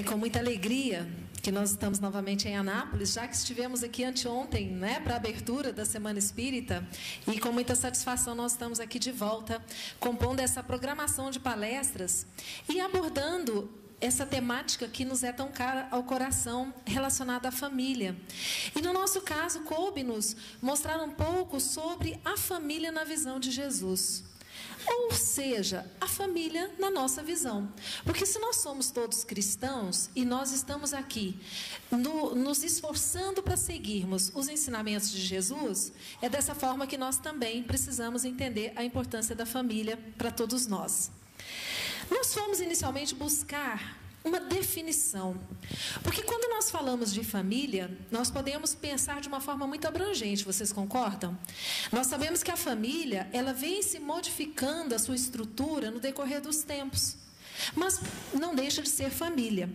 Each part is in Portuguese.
É com muita alegria que nós estamos novamente em Anápolis, já que estivemos aqui anteontem, né, para a abertura da Semana Espírita, e com muita satisfação nós estamos aqui de volta, compondo essa programação de palestras e abordando essa temática que nos é tão cara ao coração, relacionada à família. E no nosso caso, coube-nos mostrar um pouco sobre a família na visão de Jesus. Ou seja, a família na nossa visão. Porque se nós somos todos cristãos e nós estamos aqui nos esforçando para seguirmos os ensinamentos de Jesus, é dessa forma que nós também precisamos entender a importância da família para todos nós. Nós fomos inicialmente buscar uma definição, porque quando nós falamos de família, nós podemos pensar de uma forma muito abrangente, vocês concordam? Nós sabemos que a família, ela vem se modificando a sua estrutura no decorrer dos tempos, mas não deixa de ser família.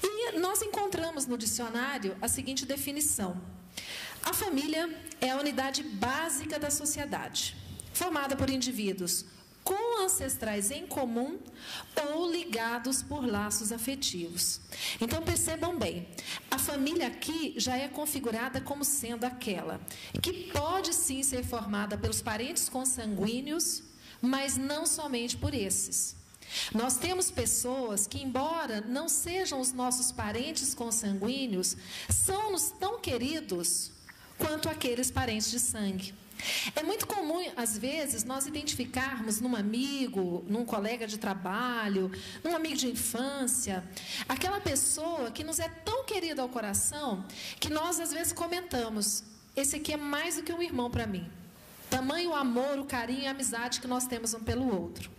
E nós encontramos no dicionário a seguinte definição: a família é a unidade básica da sociedade, formada por indivíduos com ancestrais em comum ou ligados por laços afetivos. Então, percebam bem, a família aqui já é configurada como sendo aquela que pode sim ser formada pelos parentes consanguíneos, mas não somente por esses. Nós temos pessoas que, embora não sejam os nossos parentes consanguíneos, são-nos tão queridos quanto aqueles parentes de sangue. É muito comum, às vezes, nós identificarmos num amigo, num colega de trabalho, num amigo de infância, aquela pessoa que nos é tão querida ao coração, que nós, às vezes, comentamos: esse aqui é mais do que um irmão para mim. Tamanho o amor, o carinho e a amizade que nós temos um pelo outro.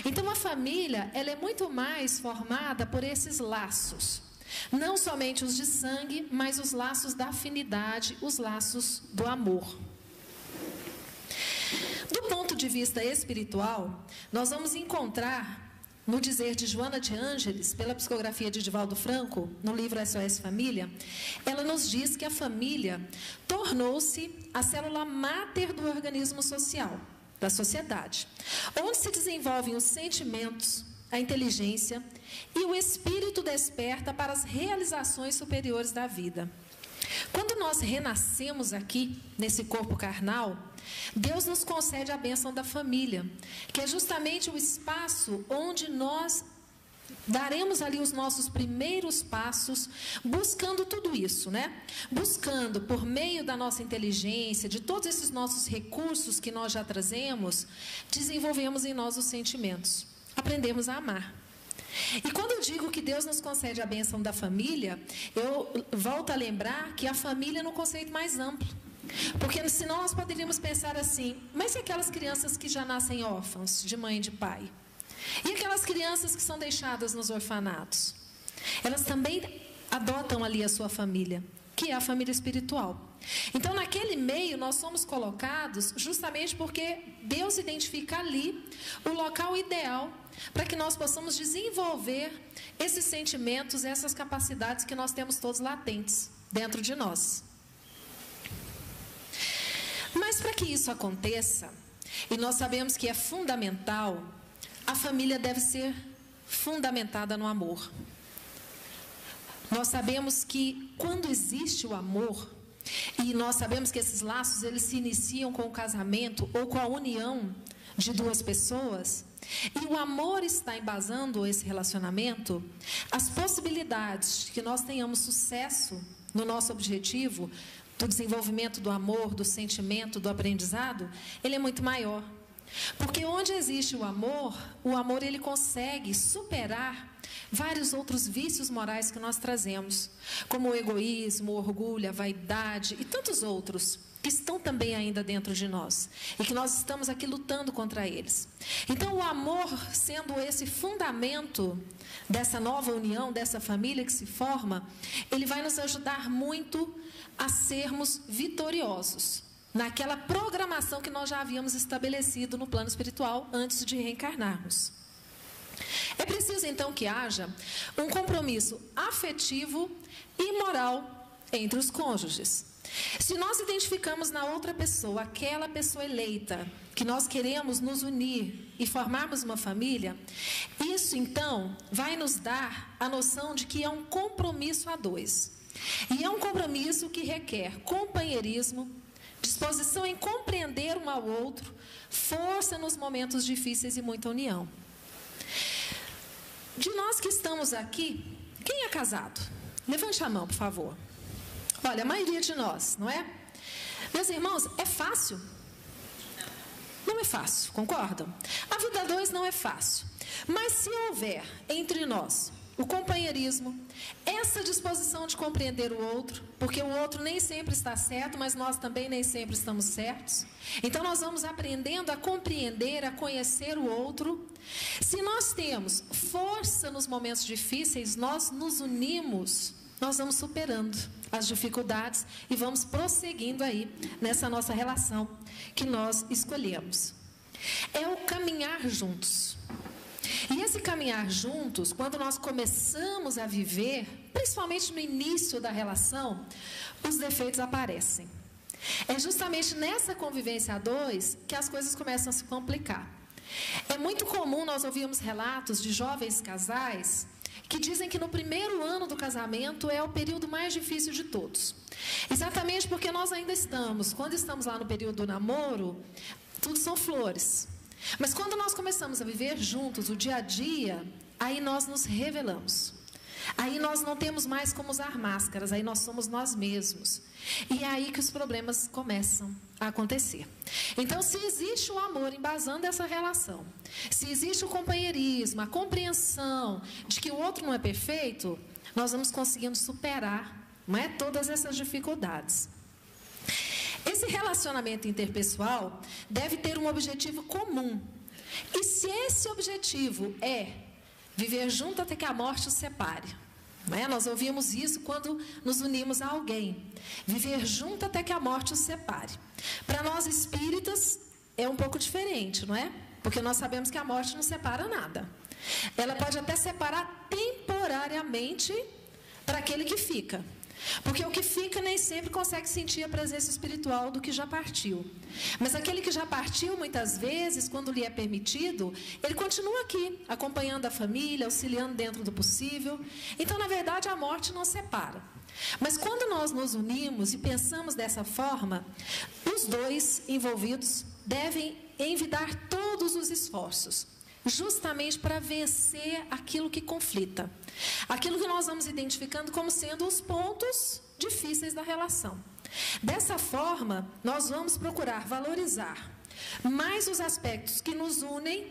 Então, a família, ela é muito mais formada por esses laços. Não somente os de sangue, mas os laços da afinidade, os laços do amor. Do ponto de vista espiritual, nós vamos encontrar, no dizer de Joana de Ângeles, pela psicografia de Divaldo Franco, no livro SOS Família, ela nos diz que a família tornou-se a célula máter do organismo social, da sociedade, onde se desenvolvem os sentimentos, a inteligência e o espírito desperta para as realizações superiores da vida. Quando nós renascemos aqui, nesse corpo carnal, Deus nos concede a bênção da família, que é justamente o espaço onde nós daremos ali os nossos primeiros passos, buscando tudo isso, né? Buscando, por meio da nossa inteligência, de todos esses nossos recursos que nós já trazemos, desenvolvemos em nós os sentimentos, aprendemos a amar. E quando eu digo que Deus nos concede a bênção da família, eu volto a lembrar que a família é no conceito mais amplo. Porque senão nós poderíamos pensar assim: mas e aquelas crianças que já nascem órfãos, de mãe e de pai? E aquelas crianças que são deixadas nos orfanatos? Elas também adotam ali a sua família, que é a família espiritual. Então, naquele meio, nós somos colocados justamente porque Deus identifica ali o local ideal para que nós possamos desenvolver esses sentimentos, essas capacidades que nós temos todos latentes dentro de nós. Mas para que isso aconteça, e nós sabemos que é fundamental, a família deve ser fundamentada no amor. Nós sabemos que quando existe o amor, e nós sabemos que esses laços eles se iniciam com o casamento ou com a união de duas pessoas, e o amor está embasando esse relacionamento, as possibilidades de que nós tenhamos sucesso no nosso objetivo, do desenvolvimento do amor, do sentimento, do aprendizado, ele é muito maior. Porque onde existe o amor ele consegue superar vários outros vícios morais que nós trazemos, como o egoísmo, o orgulho, a vaidade e tantos outros que estão também ainda dentro de nós e que nós estamos aqui lutando contra eles. Então, o amor, sendo esse fundamento dessa nova união, dessa família que se forma, ele vai nos ajudar muito a sermos vitoriosos naquela programação que nós já havíamos estabelecido no plano espiritual antes de reencarnarmos. É preciso, então, que haja um compromisso afetivo e moral entre os cônjuges. Se nós identificamos na outra pessoa, aquela pessoa eleita, que nós queremos nos unir e formarmos uma família, isso então vai nos dar a noção de que é um compromisso a dois. E é um compromisso que requer companheirismo, disposição em compreender um ao outro, força nos momentos difíceis e muita união. De nós que estamos aqui, quem é casado? Levante a mão, por favor. Olha, a maioria de nós, não é? Meus irmãos, é fácil? Não é fácil, concordam? A vida a dois não é fácil. Mas se houver entre nós o companheirismo, essa disposição de compreender o outro, porque o outro nem sempre está certo, mas nós também nem sempre estamos certos. Então, nós vamos aprendendo a compreender, a conhecer o outro. Se nós temos força nos momentos difíceis, nós nos unimos, nós vamos superando as dificuldades e vamos prosseguindo aí nessa nossa relação que nós escolhemos. É o caminhar juntos. E esse caminhar juntos, quando nós começamos a viver, principalmente no início da relação, os defeitos aparecem. É justamente nessa convivência a dois que as coisas começam a se complicar. É muito comum nós ouvirmos relatos de jovens casais que dizem que no primeiro ano do casamento é o período mais difícil de todos. Exatamente porque nós ainda estamos, quando estamos lá no período do namoro, tudo são flores. Mas quando nós começamos a viver juntos o dia a dia, aí nós nos revelamos. Aí nós não temos mais como usar máscaras, aí nós somos nós mesmos. E é aí que os problemas começam a acontecer. Então, se existe o amor embasando essa relação, se existe o companheirismo, a compreensão de que o outro não é perfeito, nós vamos conseguindo superar, não é, todas essas dificuldades. Esse relacionamento interpessoal deve ter um objetivo comum. E se esse objetivo é viver junto até que a morte os separe, não é? Nós ouvimos isso quando nos unimos a alguém. Viver junto até que a morte os separe. Para nós espíritas é um pouco diferente, não é? Porque nós sabemos que a morte não separa nada. Ela pode até separar temporariamente para aquele que fica. Porque o que fica nem sempre consegue sentir a presença espiritual do que já partiu. Mas aquele que já partiu, muitas vezes, quando lhe é permitido, ele continua aqui, acompanhando a família, auxiliando dentro do possível. Então, na verdade, a morte não separa. Mas quando nós nos unimos e pensamos dessa forma, os dois envolvidos devem envidar todos os esforços, justamente para vencer aquilo que conflita. Aquilo que nós vamos identificando como sendo os pontos difíceis da relação. Dessa forma, nós vamos procurar valorizar mais os aspectos que nos unem,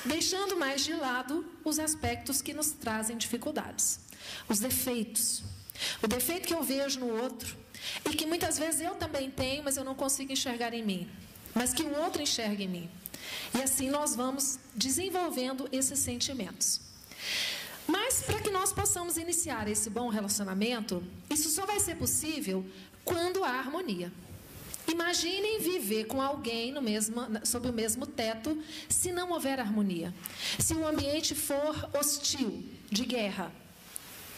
deixando mais de lado os aspectos que nos trazem dificuldades. Os defeitos. O defeito que eu vejo no outro e que muitas vezes eu também tenho, mas eu não consigo enxergar em mim, mas que o outro enxerga em mim. E assim nós vamos desenvolvendo esses sentimentos. Mas para que nós possamos iniciar esse bom relacionamento, isso só vai ser possível quando há harmonia. Imaginem viver com alguém sob o mesmo teto se não houver harmonia. Se o ambiente for hostil, de guerra,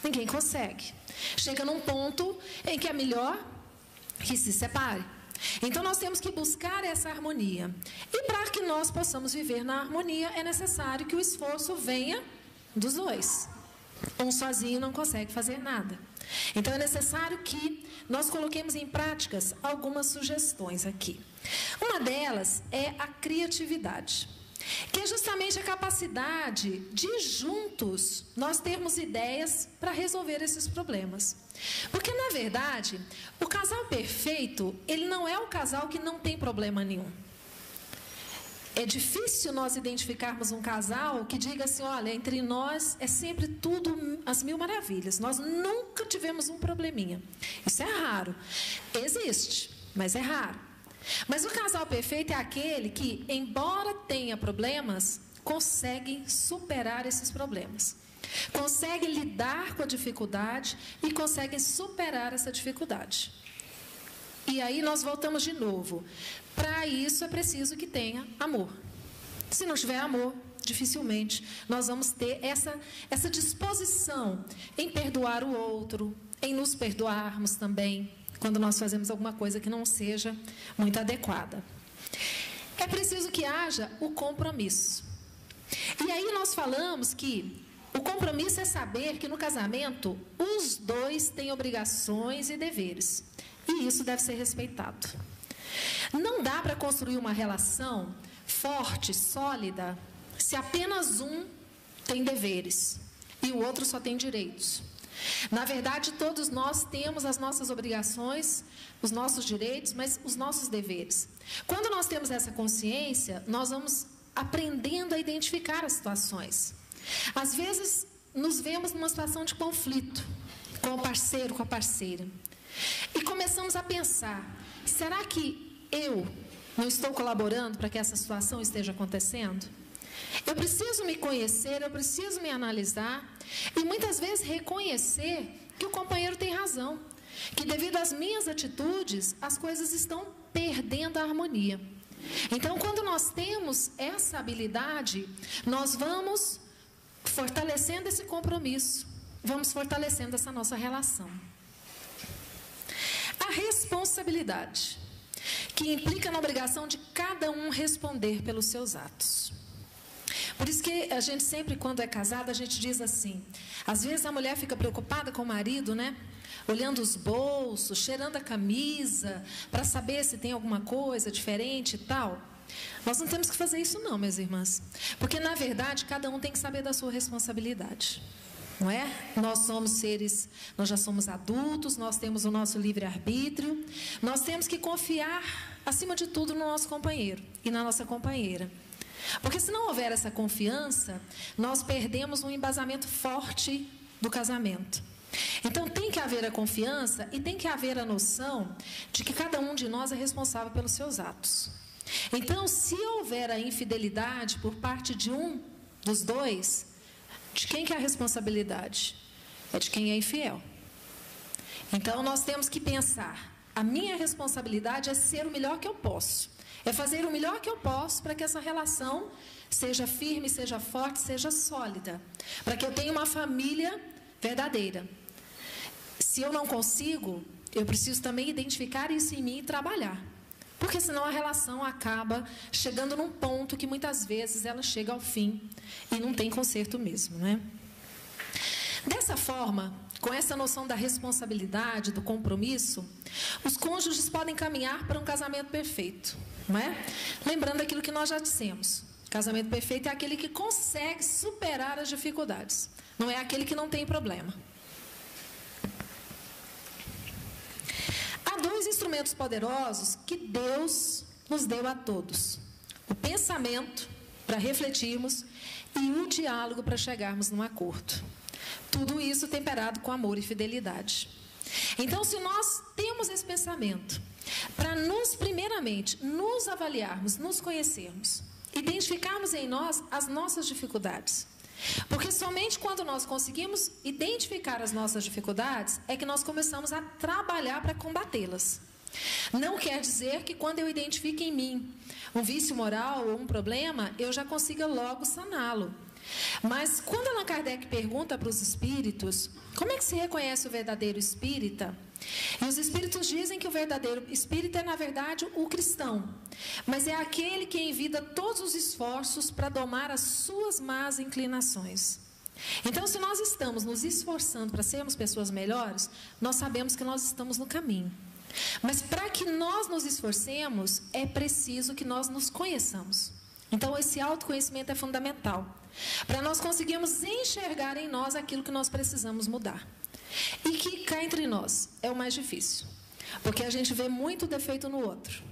ninguém consegue. Chega num ponto em que é melhor que se separe. Então, nós temos que buscar essa harmonia. E para que nós possamos viver na harmonia, é necessário que o esforço venha dos dois. Um sozinho não consegue fazer nada. Então, é necessário que nós coloquemos em práticas algumas sugestões aqui. Uma delas é a criatividade, que é justamente a capacidade de, juntos, nós termos ideias para resolver esses problemas. Porque, na verdade, o casal perfeito, ele não é o casal que não tem problema nenhum. É difícil nós identificarmos um casal que diga assim, olha, entre nós é sempre tudo às mil maravilhas. Nós nunca tivemos um probleminha. Isso é raro. Existe, mas é raro. Mas o casal perfeito é aquele que, embora tenha problemas, consegue superar esses problemas. Consegue lidar com a dificuldade e consegue superar essa dificuldade. E aí nós voltamos de novo. Para isso é preciso que tenha amor. Se não tiver amor, dificilmente nós vamos ter essa disposição em perdoar o outro, em nos perdoarmos também, quando nós fazemos alguma coisa que não seja muito adequada. é preciso que haja o compromisso. E aí nós falamos que o compromisso é saber que no casamento os dois têm obrigações e deveres. E isso deve ser respeitado. Não dá para construir uma relação forte, sólida, se apenas um tem deveres e o outro só tem direitos. Na verdade, todos nós temos as nossas obrigações, os nossos direitos, mas os nossos deveres. Quando nós temos essa consciência, nós vamos aprendendo a identificar as situações. Às vezes, nos vemos numa situação de conflito com o parceiro, com a parceira. E começamos a pensar, será que eu não estou colaborando para que essa situação esteja acontecendo? Eu preciso me conhecer, eu preciso me analisar e muitas vezes reconhecer que o companheiro tem razão, que devido às minhas atitudes, as coisas estão perdendo a harmonia. Então, quando nós temos essa habilidade, nós vamos fortalecendo esse compromisso, vamos fortalecendo essa nossa relação. A responsabilidade, que implica na obrigação de cada um responder pelos seus atos. Por isso que a gente sempre, quando é casada, a gente diz assim, às vezes a mulher fica preocupada com o marido, né? Olhando os bolsos, cheirando a camisa, para saber se tem alguma coisa diferente e tal. Nós não temos que fazer isso não, minhas irmãs. Porque, na verdade, cada um tem que saber da sua responsabilidade. Não é? Nós somos seres, nós já somos adultos, nós temos o nosso livre-arbítrio. Nós temos que confiar, acima de tudo, no nosso companheiro e na nossa companheira. Porque se não houver essa confiança, nós perdemos um embasamento forte do casamento. Então tem que haver a confiança e tem que haver a noção de que cada um de nós é responsável pelos seus atos. Então, se houver a infidelidade por parte de um dos dois, de quem que é a responsabilidade? É de quem é infiel. Então nós temos que pensar, a minha responsabilidade é ser o melhor que eu posso. É fazer o melhor que eu posso para que essa relação seja firme, seja forte, seja sólida. Para que eu tenha uma família verdadeira. Se eu não consigo, eu preciso também identificar isso em mim e trabalhar. Porque senão a relação acaba chegando num ponto que muitas vezes ela chega ao fim e não tem conserto mesmo, né? Dessa forma, com essa noção da responsabilidade, do compromisso, os cônjuges podem caminhar para um casamento perfeito, não é? Lembrando aquilo que nós já dissemos, casamento perfeito é aquele que consegue superar as dificuldades, não é aquele que não tem problema. Há dois instrumentos poderosos que Deus nos deu a todos: o pensamento, para refletirmos, e o diálogo, para chegarmos num acordo. Tudo isso temperado com amor e fidelidade. Então, se nós temos esse pensamento, para primeiramente, nos avaliarmos, nos conhecermos, identificarmos em nós as nossas dificuldades. Porque somente quando nós conseguimos identificar as nossas dificuldades, é que nós começamos a trabalhar para combatê-las. Não quer dizer que quando eu identifico em mim um vício moral ou um problema, eu já consiga logo saná-lo. Mas quando Allan Kardec pergunta para os espíritos, como é que se reconhece o verdadeiro espírita? E os espíritos dizem que o verdadeiro espírita é, na verdade, o cristão. Mas é aquele que envida todos os esforços para domar as suas más inclinações. Então, se nós estamos nos esforçando para sermos pessoas melhores, nós sabemos que nós estamos no caminho. Mas para que nós nos esforcemos, é preciso que nós nos conheçamos. Então, esse autoconhecimento é fundamental, para nós conseguirmos enxergar em nós aquilo que nós precisamos mudar. E que cá entre nós é o mais difícil, porque a gente vê muito defeito no outro.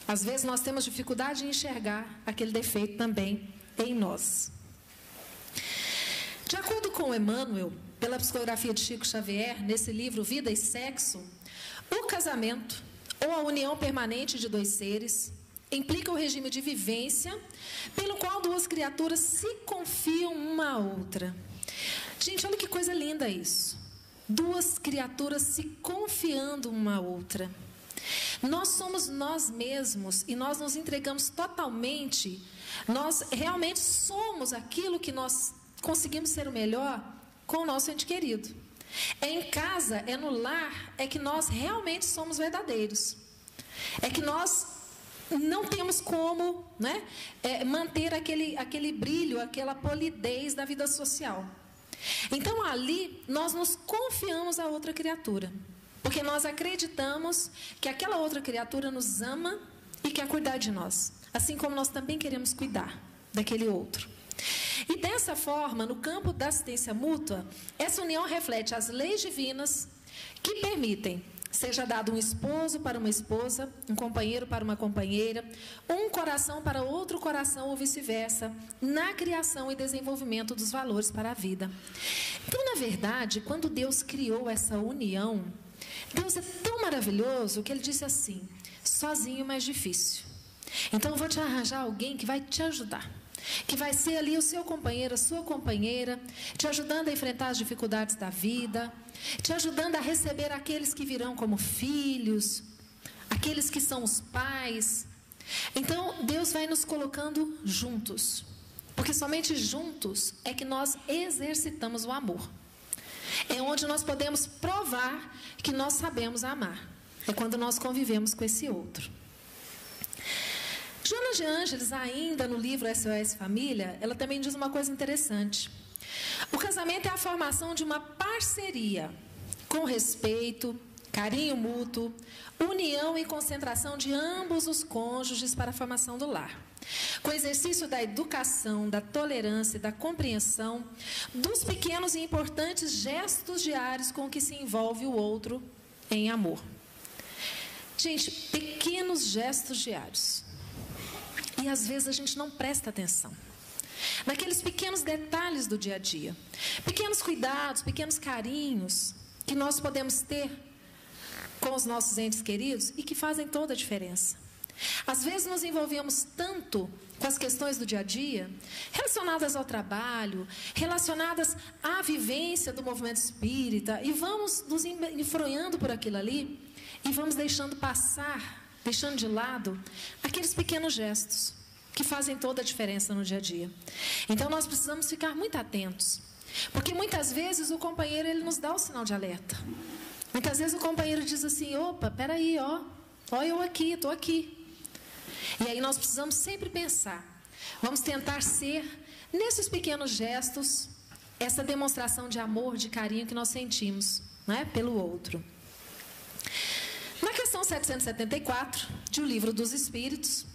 Às vezes nós temos dificuldade em enxergar aquele defeito também em nós. De acordo com Emmanuel, pela psicografia de Chico Xavier, nesse livro Vida e Sexo, o casamento, ou a união permanente de dois seres, implica o regime de vivência pelo qual duas criaturas se confiam uma à outra. Gente, olha que coisa linda isso. Duas criaturas se confiando uma à outra. Nós somos nós mesmos e nós nos entregamos totalmente. Nós realmente somos aquilo que nós conseguimos ser o melhor com o nosso ente querido. É em casa, é no lar, é que nós realmente somos verdadeiros. É que nós não temos como, né, manter aquele brilho, aquela polidez da vida social. Então, ali, nós nos confiamos a outra criatura, porque nós acreditamos que aquela outra criatura nos ama e quer cuidar de nós, assim como nós também queremos cuidar daquele outro. E dessa forma, no campo da assistência mútua, essa união reflete as leis divinas que permitem seja dado um esposo para uma esposa, um companheiro para uma companheira, um coração para outro coração ou vice-versa, na criação e desenvolvimento dos valores para a vida. Então, na verdade, quando Deus criou essa união, Deus é tão maravilhoso que Ele disse assim: sozinho é mais difícil. Então, eu vou te arranjar alguém que vai te ajudar, que vai ser ali o seu companheiro, a sua companheira, te ajudando a enfrentar as dificuldades da vida, te ajudando a receber aqueles que virão como filhos, aqueles que são os pais. Então, Deus vai nos colocando juntos, porque somente juntos é que nós exercitamos o amor. É onde nós podemos provar que nós sabemos amar. É quando nós convivemos com esse outro. Joana de Ângeles, ainda no livro SOS Família, ela também diz uma coisa interessante. O casamento é a formação de uma parceria com respeito, carinho mútuo, união e concentração de ambos os cônjuges para a formação do lar. Com o exercício da educação, da tolerância e da compreensão, dos pequenos e importantes gestos diários com que se envolve o outro em amor. Gente, pequenos gestos diários. E às vezes a gente não presta atenção naqueles pequenos detalhes do dia a dia, pequenos cuidados, pequenos carinhos que nós podemos ter com os nossos entes queridos e que fazem toda a diferença. Às vezes nos envolvemos tanto com as questões do dia a dia, relacionadas ao trabalho, relacionadas à vivência do movimento espírita, e vamos nos enfronhando por aquilo ali e vamos deixando passar, deixando de lado aqueles pequenos gestos que fazem toda a diferença no dia a dia. Então, nós precisamos ficar muito atentos, porque muitas vezes o companheiro ele nos dá o sinal de alerta. Muitas vezes o companheiro diz assim: opa, peraí, ó eu aqui, estou aqui. E aí nós precisamos sempre pensar, vamos tentar ser, nesses pequenos gestos, essa demonstração de amor, de carinho que nós sentimos, né, pelo outro. Na questão 774, de O Livro dos Espíritos,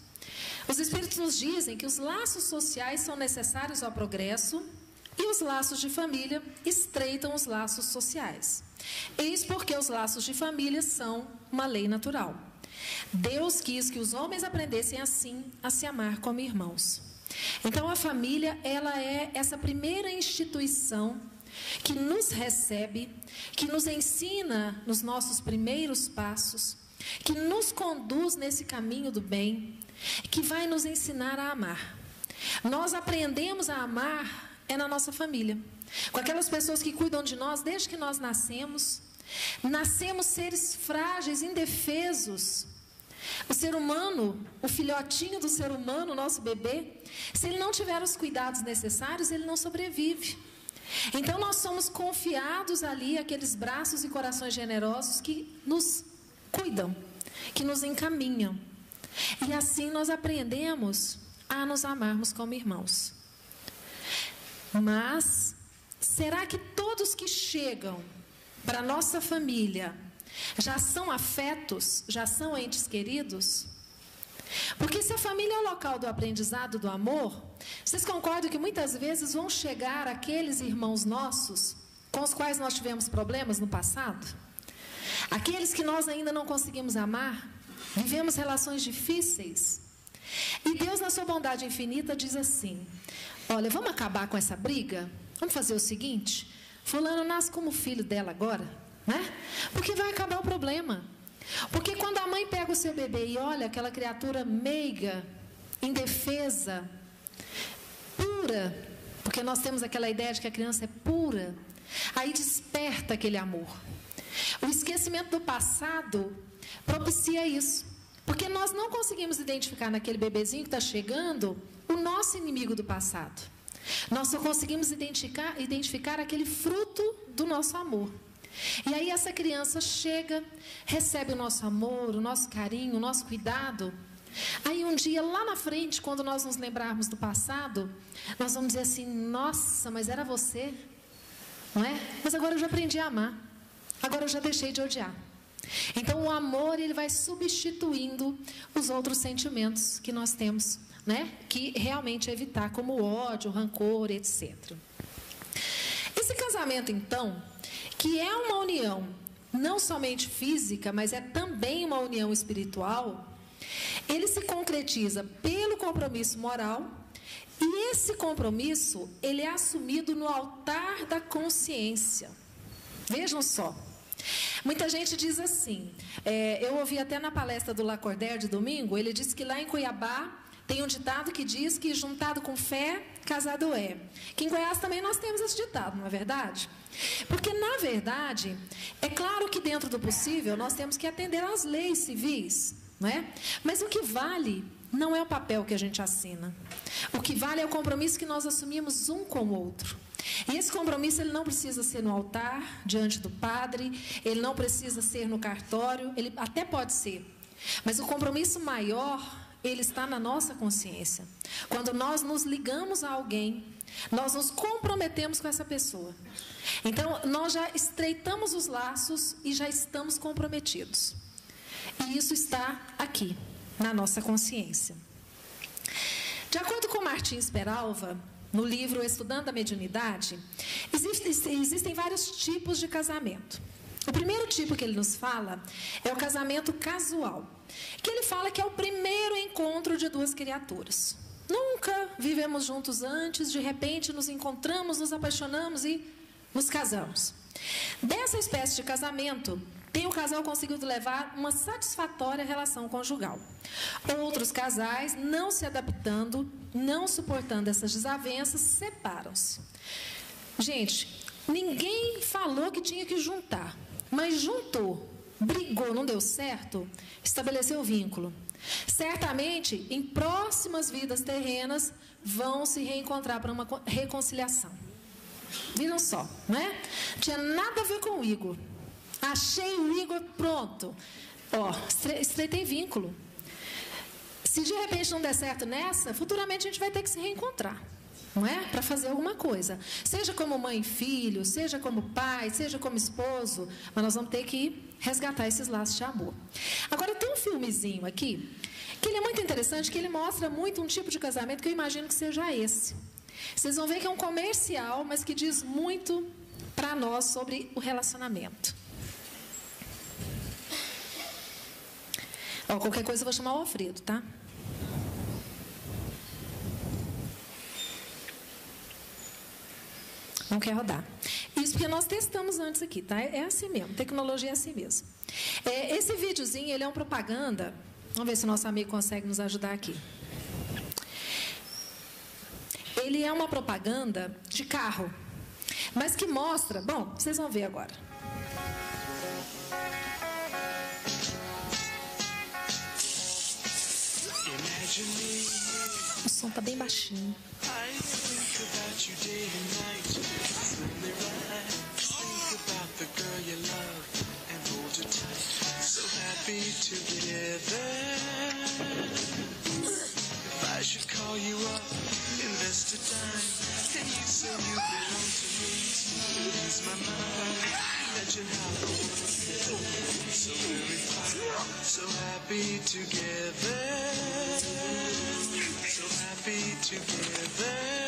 os Espíritos nos dizem que os laços sociais são necessários ao progresso e os laços de família estreitam os laços sociais. Eis porque os laços de família são uma lei natural. Deus quis que os homens aprendessem assim a se amar como irmãos. Então, a família, ela é essa primeira instituição que nos recebe, que nos ensina nos nossos primeiros passos, que nos conduz nesse caminho do bem, que vai nos ensinar a amar. Nós aprendemos a amar na nossa família, com aquelas pessoas que cuidam de nós desde que nós nascemos. Nascemos seres frágeis, indefesos. O ser humano, o filhotinho do ser humano, o nosso bebê, se ele não tiver os cuidados necessários, ele não sobrevive. Então, nós somos confiados ali, aqueles braços e corações generosos que nos cuidam, que nos encaminham. E assim nós aprendemos a nos amarmos como irmãos. Mas, será que todos que chegam para a nossa família já são afetos, já são entes queridos? Porque se a família é o local do aprendizado do amor, vocês concordam que muitas vezes vão chegar aqueles irmãos nossos com os quais nós tivemos problemas no passado? Aqueles que nós ainda não conseguimos amar, vivemos relações difíceis. E Deus, na sua bondade infinita, diz assim: olha, vamos acabar com essa briga? Vamos fazer o seguinte: fulano nasce como filho dela agora, né? Porque vai acabar o problema. Porque quando a mãe pega o seu bebê e olha aquela criatura meiga, indefesa, pura, porque nós temos aquela ideia de que a criança é pura, aí desperta aquele amor. O esquecimento do passado propicia isso, porque nós não conseguimos identificar naquele bebezinho que está chegando o nosso inimigo do passado. Nós só conseguimos identificar aquele fruto do nosso amor. E aí essa criança chega, recebe o nosso amor, o nosso carinho, o nosso cuidado, Aí um dia lá na frente, quando nós nos lembrarmos do passado, nós vamos dizer assim: nossa, mas era você, não é? Mas agora eu já aprendi a amar, agora eu já deixei de odiar. Então o amor, ele vai substituindo os outros sentimentos que nós temos, né? Que realmente evitar, como o ódio, o rancor, etc. Esse casamento, então, que é uma união não somente física, mas é também uma união espiritual, ele se concretiza pelo compromisso moral, e esse compromisso, ele é assumido no altar da consciência. Vejam só. Muita gente diz assim, eu ouvi até na palestra do Lacordaire de domingo, ele disse que lá em Cuiabá tem um ditado que diz que juntado com fé, casado é. Que em Goiás também nós temos esse ditado, não é verdade? Porque, na verdade, é claro que dentro do possível nós temos que atender às leis civis, não é? Mas o que vale não é o papel que a gente assina. O que vale é o compromisso que nós assumimos um com o outro. E esse compromisso, ele não precisa ser no altar, diante do padre, ele não precisa ser no cartório, ele até pode ser. Mas o compromisso maior, ele está na nossa consciência. Quando nós nos ligamos a alguém, nós nos comprometemos com essa pessoa. Então, nós já estreitamos os laços e já estamos comprometidos. E isso está aqui, na nossa consciência. De acordo com Martins Peralva, no livro Estudando a Mediunidade, existem vários tipos de casamento. O primeiro tipo que ele nos fala é o casamento casual, que ele fala que é o primeiro encontro de duas criaturas. Nunca vivemos juntos antes, de repente nos encontramos, nos apaixonamos e nos casamos. Dessa espécie de casamento, tem o casal conseguido levar uma satisfatória relação conjugal. Outros casais, não se adaptando, não suportando essas desavenças, separam-se. Gente, ninguém falou que tinha que juntar, mas juntou, brigou, não deu certo, estabeleceu o vínculo. Certamente, em próximas vidas terrenas, vão se reencontrar para uma reconciliação. Viram só, né? Tinha nada a ver com o Igor. Achei o Igor, pronto. Ó, estreitei vínculo. Se de repente não der certo nessa, futuramente a gente vai ter que se reencontrar, não é? Para fazer alguma coisa. Seja como mãe e filho, seja como pai, seja como esposo, mas nós vamos ter que resgatar esses laços de amor. Agora, tem um filmezinho aqui, que ele é muito interessante, que ele mostra muito um tipo de casamento que eu imagino que seja esse. Vocês vão ver que é um comercial, mas que diz muito para nós sobre o relacionamento. Ó, qualquer coisa eu vou chamar o Alfredo, tá? Não quer rodar. Isso porque nós testamos antes aqui, tá? É assim mesmo, tecnologia é assim mesmo. Esse videozinho, ele é uma propaganda. Vamos ver se o nosso amigo consegue nos ajudar aqui. Ele é uma propaganda de carro, mas que mostra... Bom, vocês vão ver agora. O som tá bem baixinho. I should call you up, invest a dime, and you say you belong to me. Lose my mind, imagine how I feel. So very fine, so happy together, so happy together.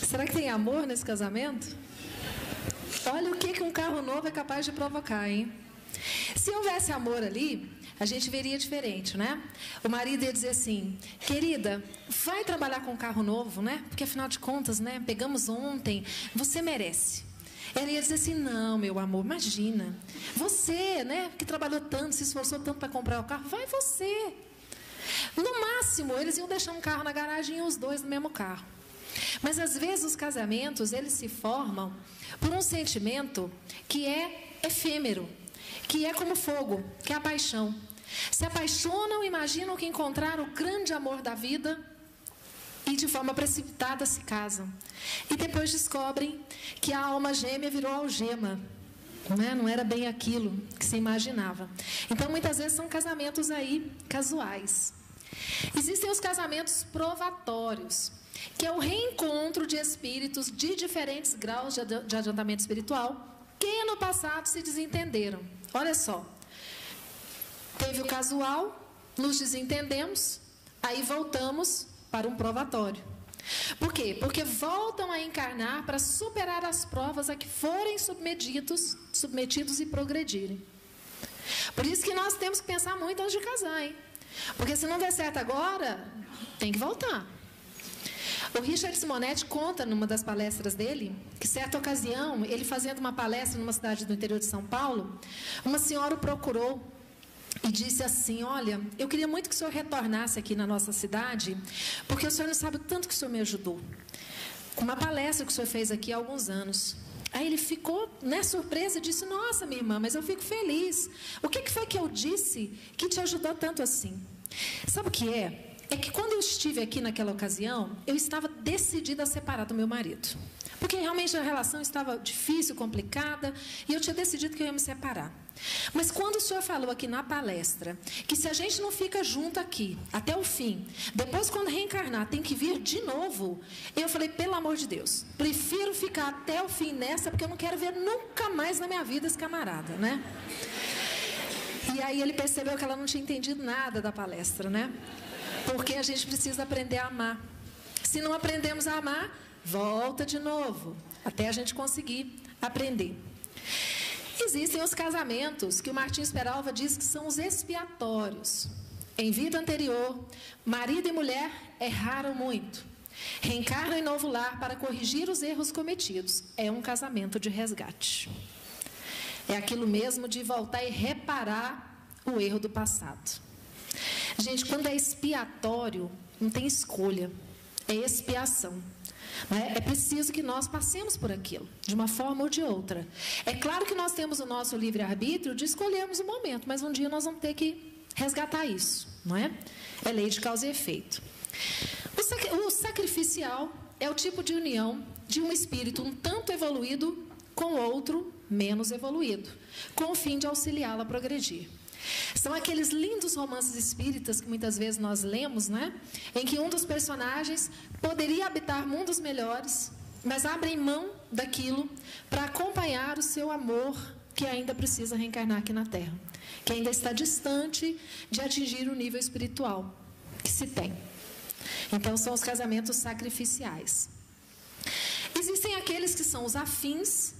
Será que tem amor nesse casamento? Olha o que um carro novo é capaz de provocar, hein? Se houvesse amor ali, a gente veria diferente, né? O marido ia dizer assim: querida, vai trabalhar com um carro novo, né? Porque afinal de contas, né? Pegamos ontem, você merece. Ela ia dizer assim: não, meu amor, imagina. Você, né? Que trabalhou tanto, se esforçou tanto para comprar o carro, vai você. No máximo, eles iam deixar um carro na garagem e os dois no mesmo carro. Mas às vezes os casamentos, eles se formam por um sentimento que é efêmero, que é como fogo, que é a paixão. Se apaixonam, imaginam que encontraram o grande amor da vida e de forma precipitada se casam. E depois descobrem que a alma gêmea virou algema. Não era bem aquilo que se imaginava. Então, muitas vezes, são casamentos aí casuais. Existem os casamentos provatórios, que é o reencontro de espíritos de diferentes graus de adiantamento espiritual, que no passado se desentenderam. Olha só, teve o casual, nos desentendemos, aí voltamos para um provatório. Por quê? Porque voltam a encarnar para superar as provas a que forem submetidos e progredirem. Por isso que nós temos que pensar muito antes de casar, hein? Porque se não der certo agora, tem que voltar. O Richard Simonetti conta numa das palestras dele, que certa ocasião, ele fazendo uma palestra numa cidade do interior de São Paulo, uma senhora o procurou e disse assim: olha, eu queria muito que o senhor retornasse aqui na nossa cidade, porque o senhor não sabe o tanto que o senhor me ajudou. Com uma palestra que o senhor fez aqui há alguns anos. Aí ele ficou, surpresa, e disse: nossa, minha irmã, mas eu fico feliz. O que foi que eu disse que te ajudou tanto assim? Sabe o que é? É que quando eu estive aqui naquela ocasião, eu estava decidida a separar do meu marido. Porque realmente a relação estava difícil, complicada, e eu tinha decidido que eu ia me separar. Mas quando o senhor falou aqui na palestra, que se a gente não fica junto aqui, até o fim, depois quando reencarnar tem que vir de novo, eu falei: pelo amor de Deus, prefiro ficar até o fim nessa, porque eu não quero ver nunca mais na minha vida esse camarada, né? E aí ele percebeu que ela não tinha entendido nada da palestra, né? Porque a gente precisa aprender a amar. Se não aprendemos a amar, volta de novo, até a gente conseguir aprender. Existem os casamentos que o Martins Peralva diz que são os expiatórios. Em vida anterior, marido e mulher erraram muito. Reencarnam em novo lar para corrigir os erros cometidos. É um casamento de resgate. É aquilo mesmo de voltar e reparar o erro do passado. Gente, quando é expiatório, não tem escolha. É expiação. É preciso que nós passemos por aquilo, de uma forma ou de outra. É claro que nós temos o nosso livre-arbítrio de escolhermos o momento, mas um dia nós vamos ter que resgatar isso, não é? É lei de causa e efeito. O sacrificial é o tipo de união de um espírito um tanto evoluído com outro menos evoluído, com o fim de auxiliá-lo a progredir. São aqueles lindos romances espíritas que muitas vezes nós lemos, né? Em que um dos personagens poderia habitar mundos melhores, mas abrem mão daquilo para acompanhar o seu amor que ainda precisa reencarnar aqui na Terra, que ainda está distante de atingir o nível espiritual que se tem. Então, são os casamentos sacrificiais. Existem aqueles que são os afins,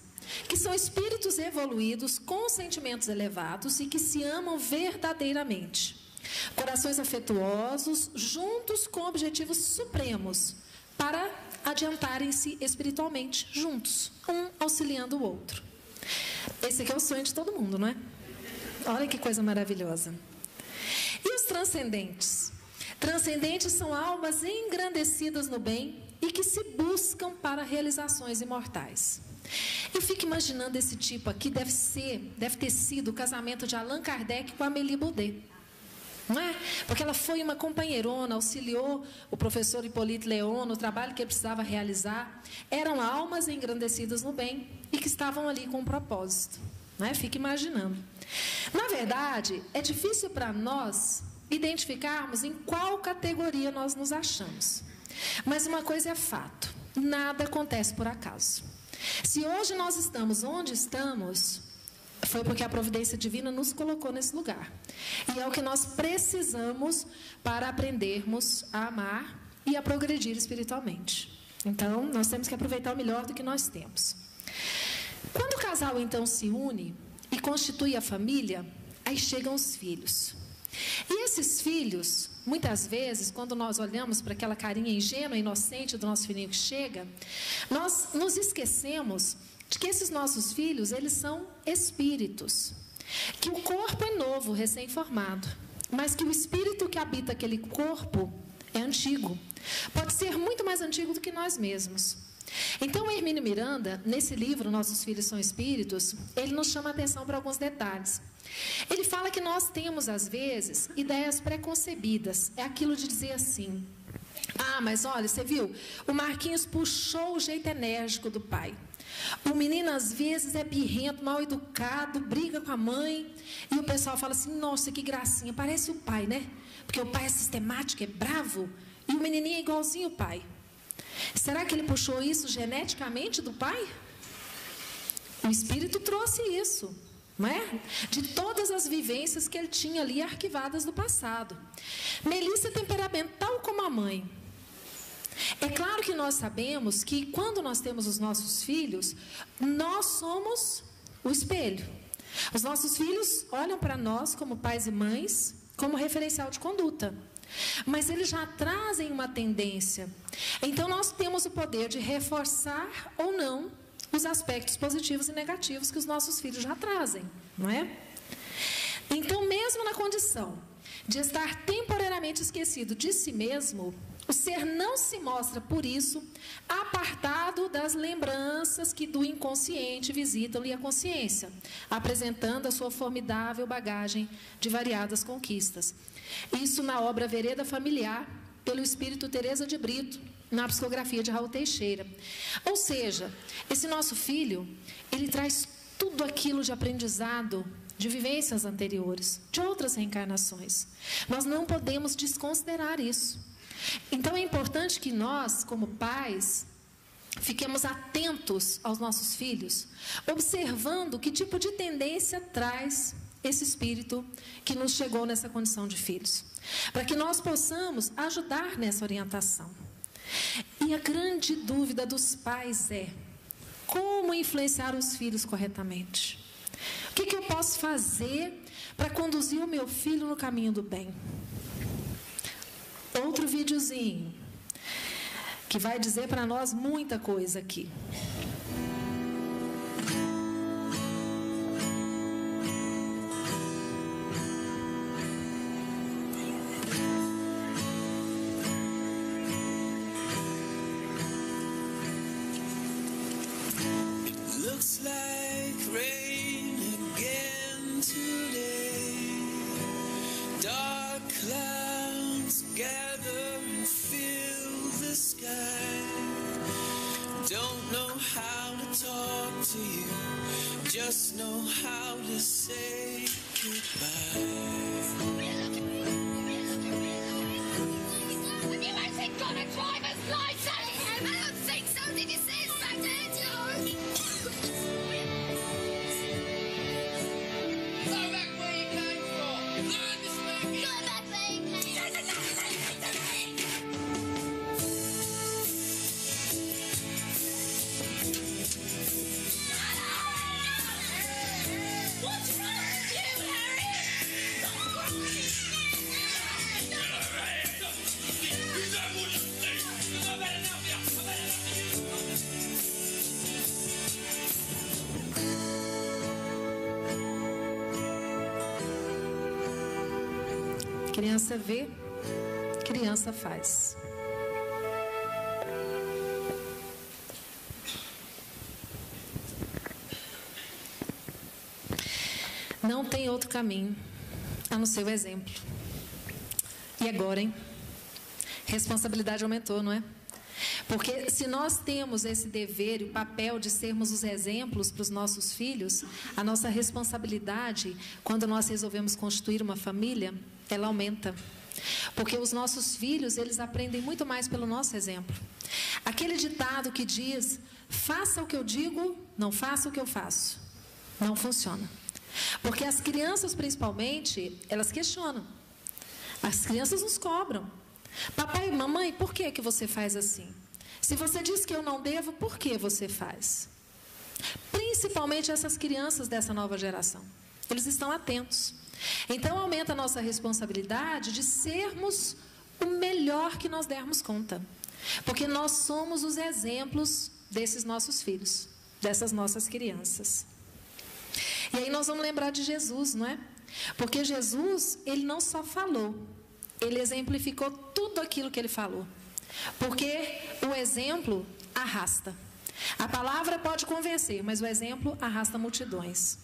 que são espíritos evoluídos com sentimentos elevados e que se amam verdadeiramente. Corações afetuosos, juntos com objetivos supremos, para adiantarem-se espiritualmente, juntos, um auxiliando o outro. Esse aqui é o sonho de todo mundo, não é? Olha que coisa maravilhosa. E os transcendentes? Transcendentes são almas engrandecidas no bem e que se buscam para realizações imortais. Eu fico imaginando esse tipo aqui, deve ter sido o casamento de Allan Kardec com Amélie Baudet. Não é? Porque ela foi uma companheirona, auxiliou o professor Hippolyte Léon no trabalho que ele precisava realizar. Eram almas engrandecidas no bem e que estavam ali com um propósito. Não é? Fica imaginando. Na verdade, é difícil para nós identificarmos em qual categoria nós nos achamos. Mas uma coisa é fato: nada acontece por acaso. Se hoje nós estamos onde estamos, foi porque a providência divina nos colocou nesse lugar. E é o que nós precisamos para aprendermos a amar e a progredir espiritualmente. Então, nós temos que aproveitar o melhor do que nós temos. Quando o casal, então, se une e constitui a família, aí chegam os filhos. E esses filhos, muitas vezes, quando nós olhamos para aquela carinha ingênua, inocente do nosso filhinho que chega, nós nos esquecemos de que esses nossos filhos, eles são espíritos. Que o corpo é novo, recém-formado, mas que o espírito que habita aquele corpo é antigo. Pode ser muito mais antigo do que nós mesmos. Então, Hermínio Miranda, nesse livro, Nossos Filhos São Espíritos, ele nos chama a atenção para alguns detalhes. Ele fala que nós temos, às vezes, ideias preconcebidas. É aquilo de dizer assim: ah, mas olha, você viu? O Marquinhos puxou o jeito enérgico do pai. O menino, às vezes, é birrento, mal educado, briga com a mãe. E o pessoal fala assim: nossa, que gracinha, parece o pai, né? Porque o pai é sistemático, é bravo. E o menininho é igualzinho o pai. Será que ele puxou isso geneticamente do pai? O Espírito trouxe isso, não é? De todas as vivências que ele tinha ali arquivadas do passado. Melissa é temperamental como a mãe. É claro que nós sabemos que quando nós temos os nossos filhos, nós somos o espelho. Os nossos filhos olham para nós como pais e mães, como referencial de conduta. Mas eles já trazem uma tendência. Então, nós temos o poder de reforçar ou não os aspectos positivos e negativos que os nossos filhos já trazem, não é? Então, mesmo na condição de estar temporariamente esquecido de si mesmo, o ser não se mostra, por isso, apartado das lembranças que do inconsciente visitam-lhe a consciência, apresentando a sua formidável bagagem de variadas conquistas. Isso na obra Vereda Familiar, pelo espírito Teresa de Brito, na psicografia de Raul Teixeira. Ou seja, esse nosso filho, ele traz tudo aquilo de aprendizado, de vivências anteriores, de outras reencarnações. Nós não podemos desconsiderar isso. Então, é importante que nós, como pais, fiquemos atentos aos nossos filhos, observando que tipo de tendência traz esse espírito que nos chegou nessa condição de filhos, para que nós possamos ajudar nessa orientação. E a grande dúvida dos pais é: como influenciar os filhos corretamente? O que eu posso fazer para conduzir o meu filho no caminho do bem? Outro videozinho que vai dizer para nós muita coisa aqui. Looks like rain again today. Dark clouds gather and fill the sky. Don't know how to talk to you, just know how to say goodbye. You ain't got a driver's license! I don't think so. Did you say it's back there, George? Go back where you came from. Learn this language. Go back where you came from. What's wrong with you, Harry? You don't want to sleep. I've had enough of you. I've had enough of you. Criança vê, criança faz. Não tem outro caminho a não ser o exemplo. E agora, hein? Responsabilidade aumentou, não é? Porque se nós temos esse dever e o papel de sermos os exemplos para os nossos filhos, a nossa responsabilidade, quando nós resolvemos constituir uma família, ela aumenta. Porque os nossos filhos, eles aprendem muito mais pelo nosso exemplo. Aquele ditado que diz: faça o que eu digo, não faça o que eu faço, não funciona. Porque as crianças, principalmente, elas questionam. As crianças nos cobram. Papai e mamãe, por que você faz assim? Se você diz que eu não devo, por que você faz? Principalmente essas crianças dessa nova geração. Eles estão atentos. Então, aumenta a nossa responsabilidade de sermos o melhor que nós dermos conta. Porque nós somos os exemplos desses nossos filhos, dessas nossas crianças. E aí nós vamos lembrar de Jesus, não é? Porque Jesus, ele não só falou, ele exemplificou tudo aquilo que ele falou. Porque o exemplo arrasta. A palavra pode convencer, mas o exemplo arrasta multidões.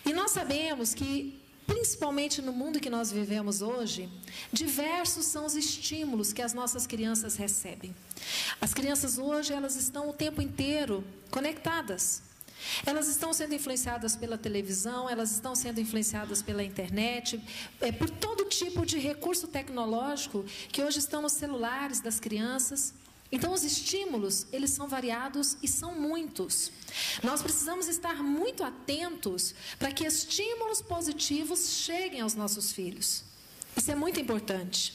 E nós sabemos que, principalmente no mundo que nós vivemos hoje, diversos são os estímulos que as nossas crianças recebem. As crianças hoje, elas estão o tempo inteiro conectadas. Elas estão sendo influenciadas pela televisão, elas estão sendo influenciadas pela internet, por todo tipo de recurso tecnológico que hoje estão nos celulares das crianças. Então, os estímulos, eles são variados e são muitos. Nós precisamos estar muito atentos para que estímulos positivos cheguem aos nossos filhos. Isso é muito importante.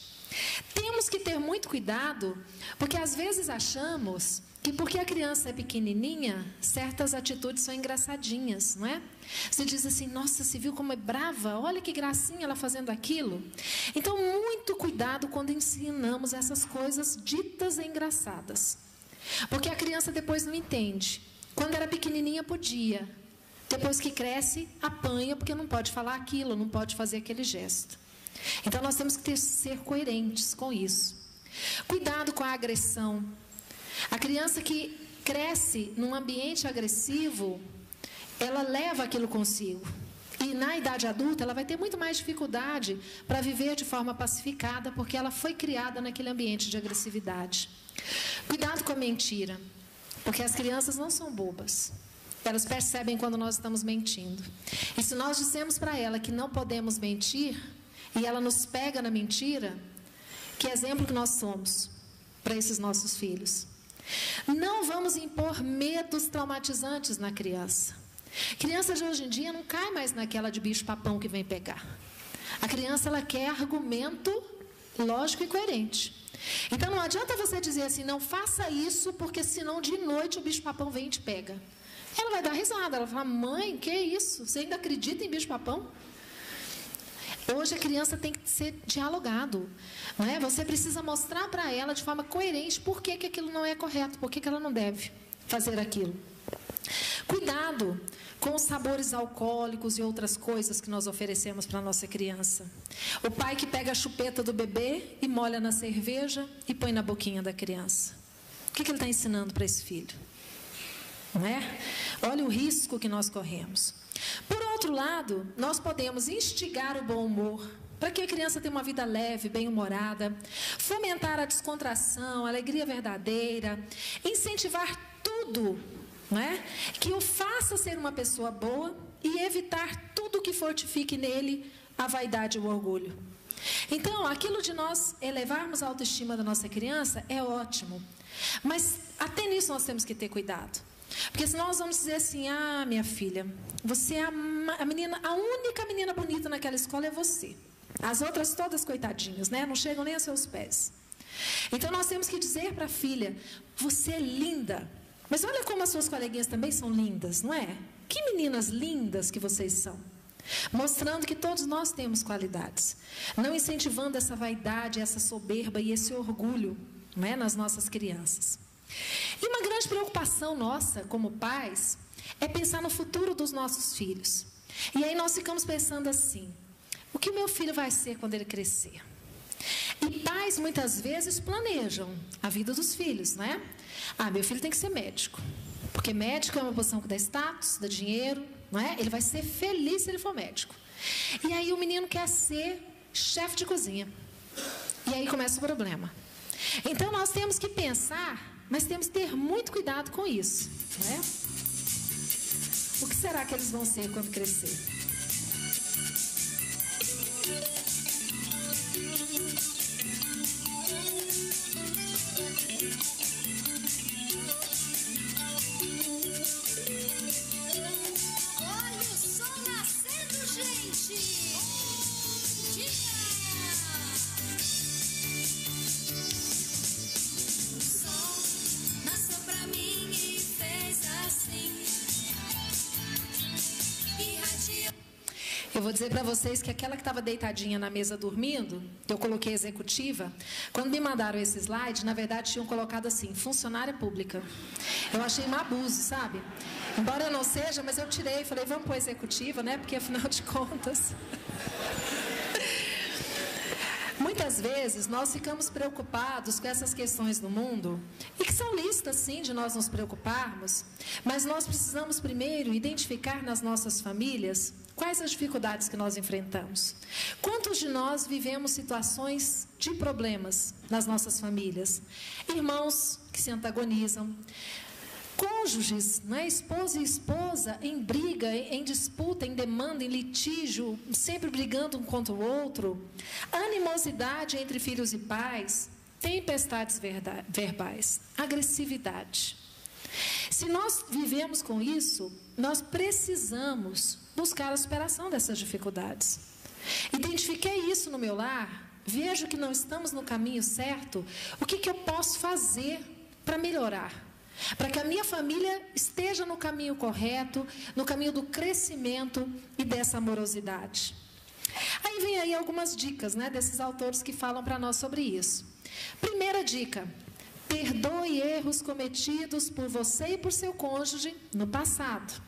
Temos que ter muito cuidado, porque às vezes achamos que porque a criança é pequenininha, certas atitudes são engraçadinhas, não é? Você diz assim, nossa, você viu como é brava? Olha que gracinha ela fazendo aquilo. Então, muito cuidado quando ensinamos essas coisas ditas engraçadas. Porque a criança depois não entende. Quando era pequenininha, podia. Depois que cresce, apanha, porque não pode falar aquilo, não pode fazer aquele gesto. Então, nós temos que ser coerentes com isso. Cuidado com a agressão. A criança que cresce num ambiente agressivo, ela leva aquilo consigo. E na idade adulta, ela vai ter muito mais dificuldade para viver de forma pacificada, porque ela foi criada naquele ambiente de agressividade. Cuidado com a mentira, porque as crianças não são bobas. Elas percebem quando nós estamos mentindo. E se nós dissemos para ela que não podemos mentir, e ela nos pega na mentira, que exemplo que nós somos para esses nossos filhos? Não vamos impor medos traumatizantes na criança. Criança de hoje em dia não cai mais naquela de bicho-papão que vem pegar. A criança, ela quer argumento lógico e coerente. Então, não adianta você dizer assim, não faça isso, porque senão de noite o bicho-papão vem e te pega. Ela vai dar risada, ela vai falar, mãe, que isso? Você ainda acredita em bicho-papão? Hoje a criança tem que ser dialogado, não é? Você precisa mostrar para ela de forma coerente por que aquilo não é correto, por que ela não deve fazer aquilo. Cuidado com os sabores alcoólicos e outras coisas que nós oferecemos para a nossa criança. O pai que pega a chupeta do bebê e molha na cerveja e põe na boquinha da criança. O que ele está ensinando para esse filho? Não é? Olha o risco que nós corremos. Por outro lado, nós podemos instigar o bom humor, para que a criança tenha uma vida leve, bem-humorada, fomentar a descontração, a alegria verdadeira, incentivar tudo, não é? Que o faça ser uma pessoa boa e evitar tudo que fortifique nele a vaidade e o orgulho. Então, aquilo de nós elevarmos a autoestima da nossa criança é ótimo, mas até nisso nós temos que ter cuidado. Porque senão nós vamos dizer assim, ah, minha filha, você é a única menina bonita naquela escola é você. As outras todas coitadinhas, né? Não chegam nem aos seus pés. Então nós temos que dizer para a filha, você é linda. Mas olha como as suas coleguinhas também são lindas, não é? Que meninas lindas que vocês são. Mostrando que todos nós temos qualidades. Não incentivando essa vaidade, essa soberba e esse orgulho, não é? Nas nossas crianças. E uma grande preocupação nossa, como pais, é pensar no futuro dos nossos filhos. E aí nós ficamos pensando assim, o que o meu filho vai ser quando ele crescer? E pais, muitas vezes, planejam a vida dos filhos, né? Ah, meu filho tem que ser médico, porque médico é uma posição que dá status, dá dinheiro, não é? Ele vai ser feliz se ele for médico. E aí o menino quer ser chefe de cozinha. E aí começa o problema. Então, nós temos que pensar, mas temos que ter muito cuidado com isso, né? O que será que eles vão ser quando crescer? Olha o sol nascendo, gente! Bom dia! O sol nasceu pra mim e fez assim. Irradiou. Eu vou dizer para vocês que aquela que estava deitadinha na mesa dormindo, que eu coloquei executiva, quando me mandaram esse slide, na verdade tinham colocado assim, funcionária pública. Eu achei um abuso, sabe? Embora eu não seja, mas eu tirei, falei, vamos pôr executiva, né? Porque afinal de contas... Muitas muitas vezes nós ficamos preocupados com essas questões do mundo, e que são lícitas sim de nós nos preocuparmos, mas nós precisamos primeiro identificar nas nossas famílias quais as dificuldades que nós enfrentamos. Quantos de nós vivemos situações de problemas nas nossas famílias? Irmãos que se antagonizam, cônjuges, né? Esposo e esposa em briga, em disputa, em demanda, em litígio, sempre brigando um contra o outro, animosidade entre filhos e pais, tempestades verbais, agressividade. Se nós vivemos com isso, nós precisamos buscar a superação dessas dificuldades. Identifiquei isso no meu lar, vejo que não estamos no caminho certo, o que eu posso fazer para melhorar? Para que a minha família esteja no caminho correto, no caminho do crescimento e dessa amorosidade. Aí vem aí algumas dicas, né, desses autores que falam para nós sobre isso. Primeira dica: perdoe erros cometidos por você e por seu cônjuge no passado.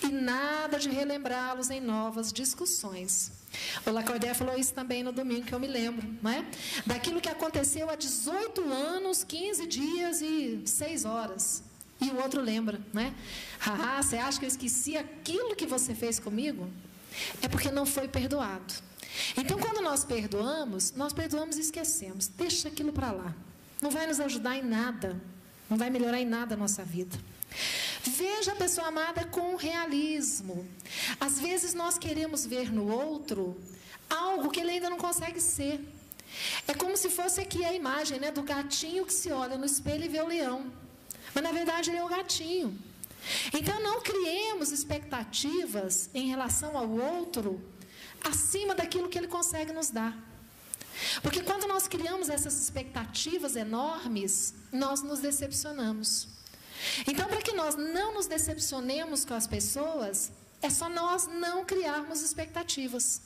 E nada de relembrá-los em novas discussões. O Lacordaire falou isso também no domingo, que eu me lembro, né? Daquilo que aconteceu há 18 anos, 15 dias e 6 horas. E o outro lembra, né? Ah, você acha que eu esqueci aquilo que você fez comigo? É porque não foi perdoado. Então, quando nós perdoamos e esquecemos. Deixa aquilo para lá. Não vai nos ajudar em nada. Não vai melhorar em nada a nossa vida. Veja a pessoa amada com realismo. Às vezes nós queremos ver no outro algo que ele ainda não consegue ser. É como se fosse aqui a imagem, né, do gatinho que se olha no espelho e vê o leão. Mas na verdade ele é o gatinho. Então não criemos expectativas em relação ao outro acima daquilo que ele consegue nos dar. Porque quando nós criamos essas expectativas enormes, nós nos decepcionamos. Então, para que nós não nos decepcionemos com as pessoas, é só nós não criarmos expectativas.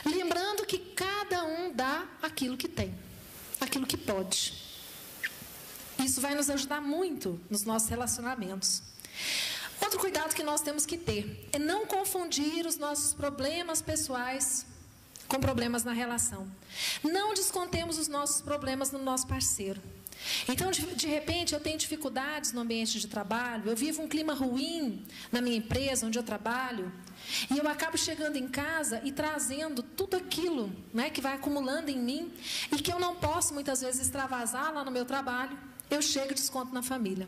Lembrando que cada um dá aquilo que tem, aquilo que pode. Isso vai nos ajudar muito nos nossos relacionamentos. Outro cuidado que nós temos que ter é não confundir os nossos problemas pessoais com problemas na relação. Não descontemos os nossos problemas no nosso parceiro. Então, de repente, eu tenho dificuldades no ambiente de trabalho, eu vivo um clima ruim na minha empresa, onde eu trabalho, e eu acabo chegando em casa e trazendo tudo aquilo, né, que vai acumulando em mim e que eu não posso, muitas vezes, extravasar lá no meu trabalho. Eu chego e desconto na família.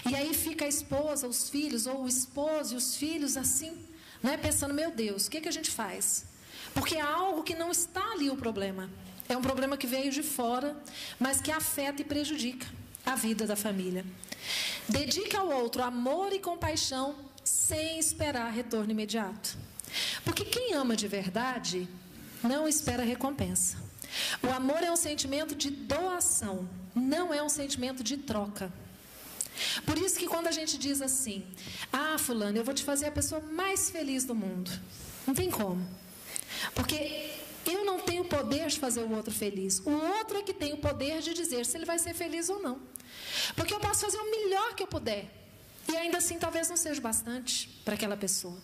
E aí fica a esposa, os filhos, ou o esposo e os filhos assim, né, pensando, meu Deus, o que a gente faz? Porque é algo que não está ali o problema. É um problema que veio de fora, mas que afeta e prejudica a vida da família. Dedique ao outro amor e compaixão sem esperar retorno imediato. Porque quem ama de verdade não espera recompensa. O amor é um sentimento de doação, não é um sentimento de troca. Por isso que quando a gente diz assim, ah, fulano, eu vou te fazer a pessoa mais feliz do mundo. Não tem como. Porque eu não tenho o poder de fazer o outro feliz. O outro é que tem o poder de dizer se ele vai ser feliz ou não. Porque eu posso fazer o melhor que eu puder. E ainda assim talvez não seja bastante para aquela pessoa.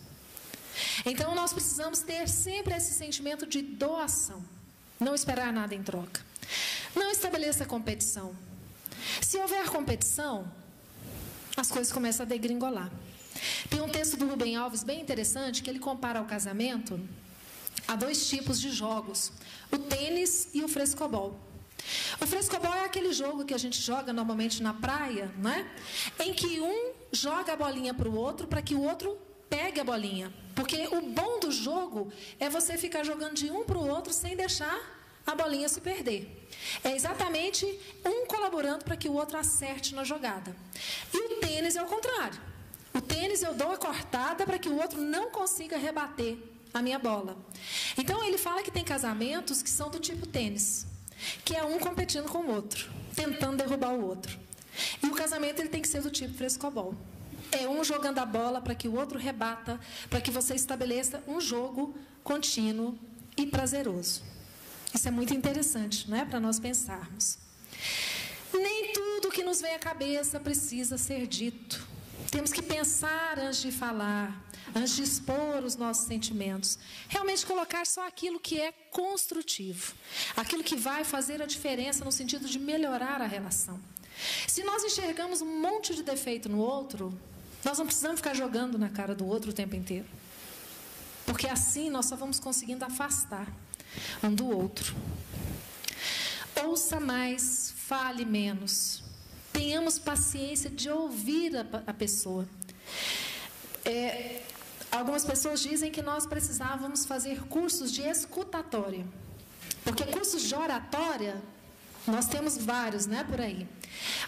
Então nós precisamos ter sempre esse sentimento de doação. Não esperar nada em troca. Não estabeleça competição. Se houver competição, as coisas começam a degringolar. Tem um texto do Rubem Alves bem interessante que ele compara ao casamento há 2 tipos de jogos, o tênis e o frescobol. O frescobol é aquele jogo que a gente joga normalmente na praia, né? Em que um joga a bolinha para o outro para que o outro pegue a bolinha. Porque o bom do jogo é você ficar jogando de um para o outro sem deixar a bolinha se perder. É exatamente um colaborando para que o outro acerte na jogada. E o tênis é o contrário. O tênis eu dou a cortada para que o outro não consiga rebater a minha bola. Então, ele fala que tem casamentos que são do tipo tênis, que é um competindo com o outro, tentando derrubar o outro. E o casamento ele tem que ser do tipo frescobol. É um jogando a bola para que o outro rebata, para que você estabeleça um jogo contínuo e prazeroso. Isso é muito interessante, não é? Para nós pensarmos. Nem tudo que nos vem à cabeça precisa ser dito. Temos que pensar antes de falar, antes de expor os nossos sentimentos, realmente colocar só aquilo que é construtivo, aquilo que vai fazer a diferença no sentido de melhorar a relação. Se nós enxergamos um monte de defeito no outro, nós não precisamos ficar jogando na cara do outro o tempo inteiro, porque assim nós só vamos conseguindo afastar um do outro. Ouça mais, fale menos. Tenhamos paciência de ouvir a pessoa. Algumas pessoas dizem que nós precisávamos fazer cursos de escutatória, porque cursos de oratória nós temos vários, né, por aí.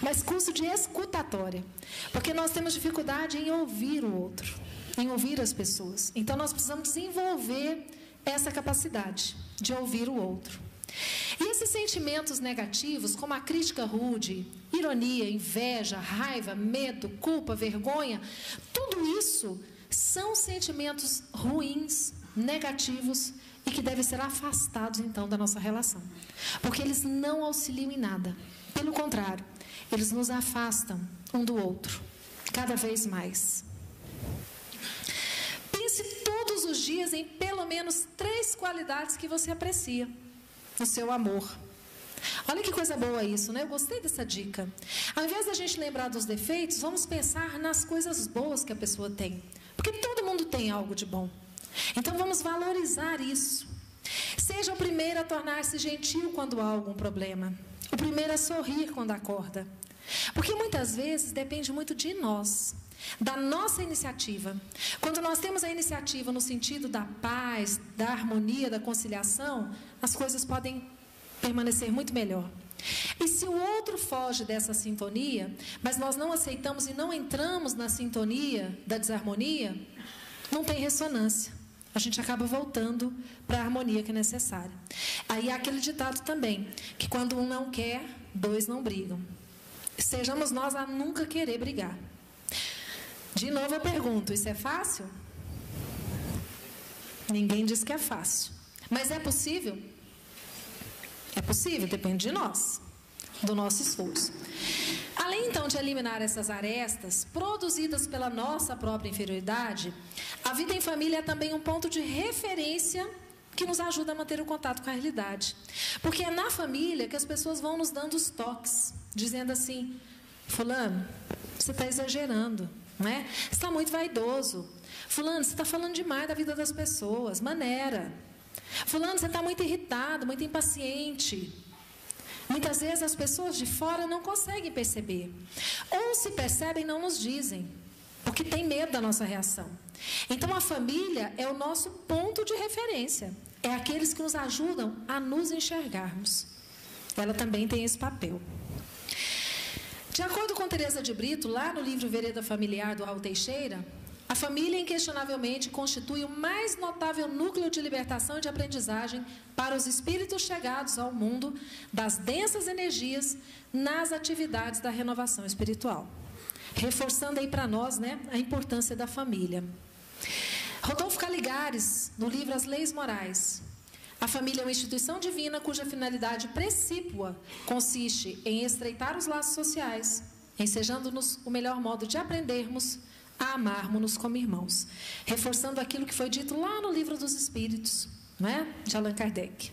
Mas curso de escutatória, porque nós temos dificuldade em ouvir o outro, em ouvir as pessoas. Então nós precisamos desenvolver essa capacidade de ouvir o outro. E esses sentimentos negativos, como a crítica rude, ironia, inveja, raiva, medo, culpa, vergonha, tudo isso são sentimentos ruins, negativos e que devem ser afastados, então, da nossa relação. Porque eles não auxiliam em nada. Pelo contrário, eles nos afastam um do outro, cada vez mais. Pense todos os dias em pelo menos 3 qualidades que você aprecia no seu amor. Olha que coisa boa isso, né? Eu gostei dessa dica. Ao invés da gente lembrar dos defeitos, vamos pensar nas coisas boas que a pessoa tem. Porque todo mundo tem algo de bom. Então vamos valorizar isso. Seja o primeiro a tornar-se gentil quando há algum problema. O primeiro a sorrir quando acorda. Porque muitas vezes depende muito de nós, da nossa iniciativa. Quando nós temos a iniciativa no sentido da paz, da harmonia, da conciliação, as coisas podem permanecer muito melhor. E se o outro foge dessa sintonia, mas nós não aceitamos e não entramos na sintonia da desarmonia, não tem ressonância. A gente acaba voltando para a harmonia que é necessária. Aí há aquele ditado também, que quando um não quer, 2 não brigam. Sejamos nós a nunca querer brigar. De novo eu pergunto, isso é fácil? Ninguém diz que é fácil. Mas é possível? É possível, depende de nós, do nosso esforço. Além, então, de eliminar essas arestas produzidas pela nossa própria inferioridade, a vida em família é também um ponto de referência que nos ajuda a manter o contato com a realidade. Porque é na família que as pessoas vão nos dando os toques, dizendo assim, fulano, você está exagerando, não é? Você está muito vaidoso. Fulano, você está falando demais da vida das pessoas, maneira. Fulano, você está muito irritado, muito impaciente. Muitas vezes as pessoas de fora não conseguem perceber. Ou se percebem, não nos dizem, porque tem medo da nossa reação. Então a família é o nosso ponto de referência. É aqueles que nos ajudam a nos enxergarmos. Ela também tem esse papel. De acordo com Teresa de Brito, lá no livro Vereda Familiar do Raul Teixeira, a família inquestionavelmente constitui o mais notável núcleo de libertação e de aprendizagem para os espíritos chegados ao mundo das densas energias nas atividades da renovação espiritual. Reforçando aí para nós, né, a importância da família. Rodolfo Caligares, no livro As Leis Morais. A família é uma instituição divina cuja finalidade precípua consiste em estreitar os laços sociais, ensejando-nos o melhor modo de aprendermos a amarmos-nos como irmãos. Reforçando aquilo que foi dito lá no Livro dos Espíritos, não é? De Allan Kardec.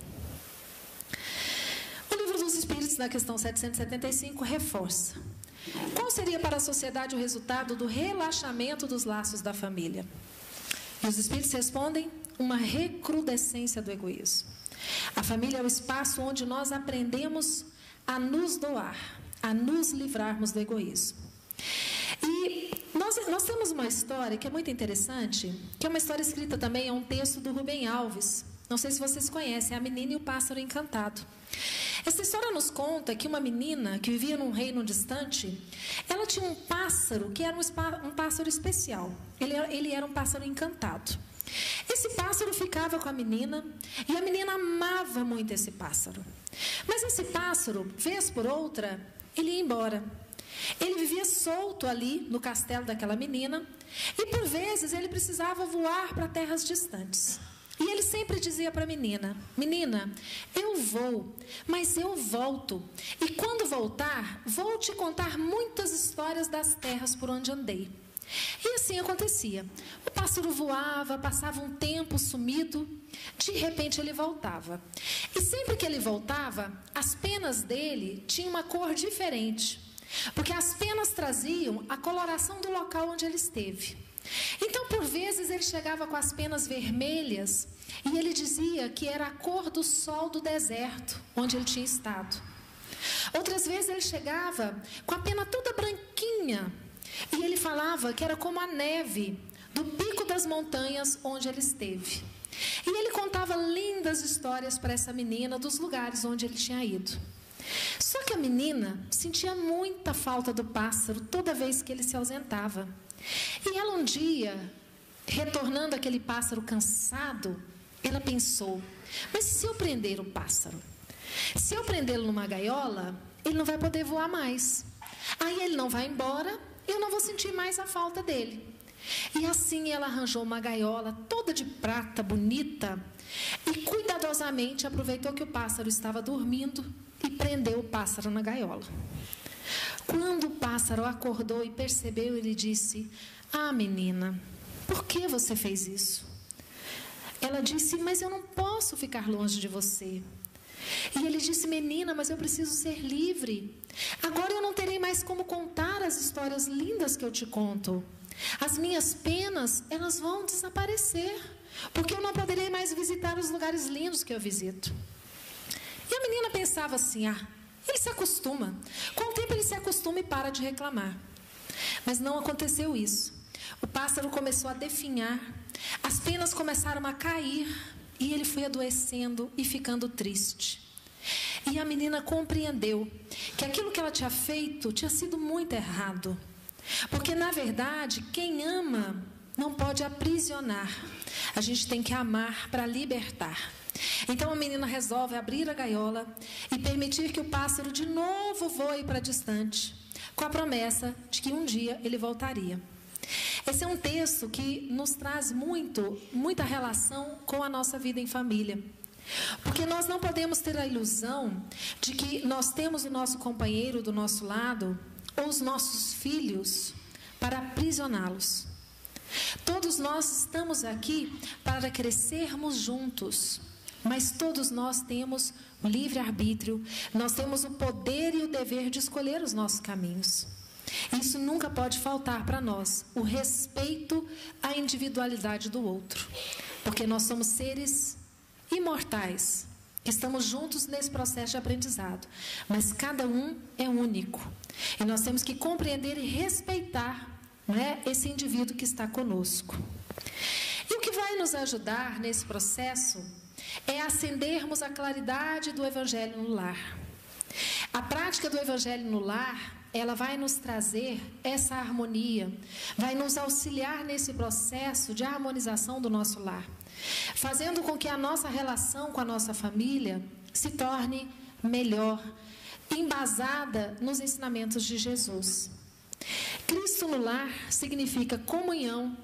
O Livro dos Espíritos, na questão 775, reforça. Qual seria para a sociedade o resultado do relaxamento dos laços da família? E os Espíritos respondem, uma recrudescência do egoísmo. A família é o espaço onde nós aprendemos a nos doar, a nos livrarmos do egoísmo. E nós temos uma história que é muito interessante, que é uma história escrita também, é um texto do Rubem Alves. Não sei se vocês conhecem, é A Menina e o Pássaro Encantado. Essa história nos conta que uma menina que vivia num reino distante, ela tinha um pássaro que era um pássaro especial. Ele era um pássaro encantado. Esse pássaro ficava com a menina e a menina amava muito esse pássaro. Mas esse pássaro, vez por outra, ele ia embora. Ele vivia solto ali no castelo daquela menina e, por vezes, ele precisava voar para terras distantes. E ele sempre dizia para a menina, menina, eu vou, mas eu volto. E quando voltar, vou te contar muitas histórias das terras por onde andei. E assim acontecia. O pássaro voava, passava um tempo sumido, de repente ele voltava. E sempre que ele voltava, as penas dele tinham uma cor diferente, porque as penas traziam a coloração do local onde ele esteve. Então, por vezes, ele chegava com as penas vermelhas e ele dizia que era a cor do sol do deserto, onde ele tinha estado. Outras vezes ele chegava com a pena toda branquinha e ele falava que era como a neve do pico das montanhas onde ele esteve. E ele contava lindas histórias para essa menina dos lugares onde ele tinha ido. Só que a menina sentia muita falta do pássaro toda vez que ele se ausentava. E ela um dia, retornando aquele pássaro cansado, ela pensou: mas se eu prender o pássaro? Se eu prendê-lo numa gaiola, ele não vai poder voar mais. Aí ele não vai embora, eu não vou sentir mais a falta dele. E assim ela arranjou uma gaiola toda de prata, bonita, e cuidadosamente aproveitou que o pássaro estava dormindo e prendeu o pássaro na gaiola. Quando o pássaro acordou e percebeu, ele disse: ah, menina, por que você fez isso? Ela disse: mas eu não posso ficar longe de você. E ele disse: menina, mas eu preciso ser livre. Agora eu não terei mais como contar as histórias lindas que eu te conto. As minhas penas, elas vão desaparecer, porque eu não poderei mais visitar os lugares lindos que eu visito. E a menina pensava assim: ah, ele se acostuma. Com o tempo ele se acostuma e para de reclamar. Mas não aconteceu isso. O pássaro começou a definhar, as penas começaram a cair e ele foi adoecendo e ficando triste. E a menina compreendeu que aquilo que ela tinha feito tinha sido muito errado. Porque, na verdade, quem ama não pode aprisionar. A gente tem que amar para libertar. Então a menina resolve abrir a gaiola e permitir que o pássaro de novo voe para distante, com a promessa de que um dia ele voltaria. Esse é um texto que nos traz muita relação com a nossa vida em família. Porque nós não podemos ter a ilusão de que nós temos o nosso companheiro do nosso lado ou os nossos filhos para aprisioná-los. Todos nós estamos aqui para crescermos juntos, mas todos nós temos o livre-arbítrio, nós temos o poder e o dever de escolher os nossos caminhos. Isso nunca pode faltar para nós, o respeito à individualidade do outro, porque nós somos seres imortais, que estamos juntos nesse processo de aprendizado, mas cada um é único, e nós temos que compreender e respeitar, esse indivíduo que está conosco. E o que vai nos ajudar nesse processo é acendermos a claridade do Evangelho no lar. A prática do Evangelho no lar, ela vai nos trazer essa harmonia, vai nos auxiliar nesse processo de harmonização do nosso lar, fazendo com que a nossa relação com a nossa família se torne melhor, embasada nos ensinamentos de Jesus. Cristo no lar significa comunhão,